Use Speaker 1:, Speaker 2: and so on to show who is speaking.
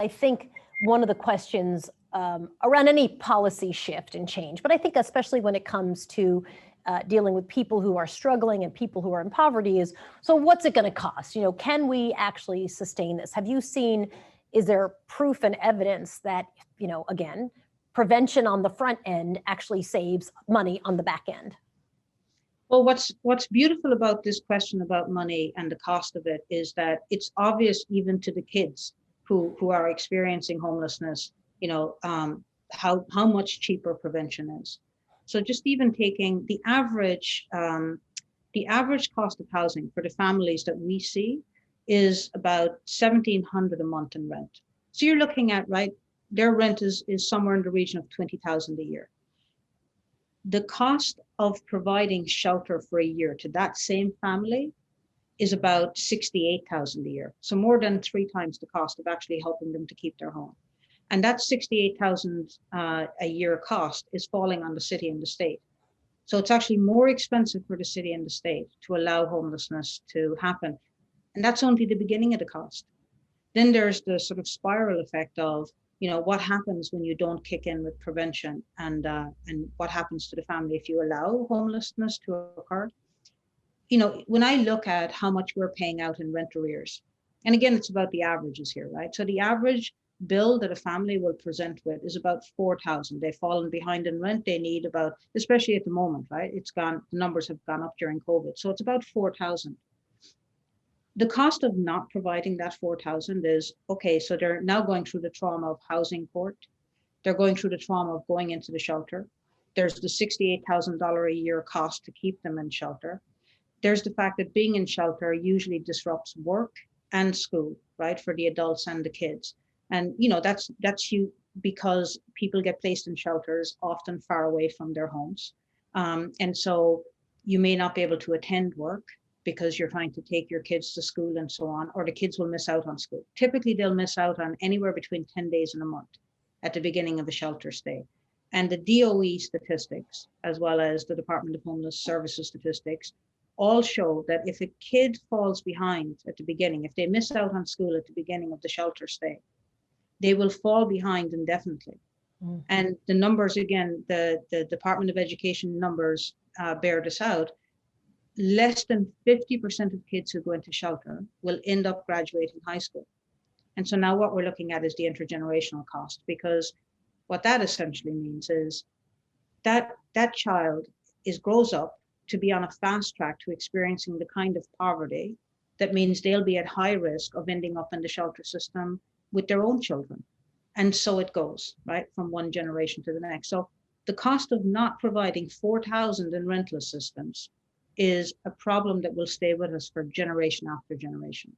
Speaker 1: I think one of the questions around any policy shift and change, but I think especially when it comes to dealing with people who are struggling and people who are in poverty is, so what's it going to cost? You know, can we actually sustain this? Have you seen, is there proof and evidence that, you know, again, prevention on the front end actually saves money on the back end?
Speaker 2: Well, what's beautiful about this question about money and the cost of it is that it's obvious even to the kids who are experiencing homelessness, you know, how much cheaper prevention is. So just even taking the average cost of housing for the families that we see is about $1,700 a month in rent. So you're looking at, right, their rent is somewhere in the region of $20,000 a year. The cost of providing shelter for a year to that same family is about $68,000 a year. So more than 3 times the cost of actually helping them to keep their home. And that $68,000 a year cost is falling on the city and the state. So it's actually more expensive for the city and the state to allow homelessness to happen. And that's only the beginning of the cost. Then there's the sort of spiral effect of, you know, what happens when you don't kick in with prevention, and what happens to the family if you allow homelessness to occur. You know, when I look at how much we're paying out in rent arrears, and again, it's about the averages here, right? So the average bill that a family will present with is about $4,000. They've fallen behind in rent. They need about, especially at the moment, right? It's gone, the numbers have gone up during COVID. So it's about $4,000. The cost of not providing that $4,000 is, okay, so they're now going through the trauma of housing court. They're going through the trauma of going into the shelter. There's the $68,000 a year cost to keep them in shelter. There's the fact that being in shelter usually disrupts work and school, right, for the adults and the kids. And, you know, that's you, because people get placed in shelters often far away from their homes. And so you may not be able to attend work because you're trying to take your kids to school and so on, or the kids will miss out on school. Typically, they'll miss out on anywhere between 10 days and a month at the beginning of a shelter stay. And the DOE statistics, as well as the Department of Homeless Services statistics, all show that if a kid falls behind at the beginning, if they miss out on school at the beginning of the shelter stay, they will fall behind indefinitely. Mm. And the numbers, again, the Department of Education numbers bear this out. Less than 50% of kids who go into shelter will end up graduating high school. And so now what we're looking at is the intergenerational cost, because what that essentially means is that that child grows up to be on a fast track to experiencing the kind of poverty that means they'll be at high risk of ending up in the shelter system with their own children. And so it goes, right, from one generation to the next. So the cost of not providing 4,000 in rental assistance is a problem that will stay with us for generation after generation.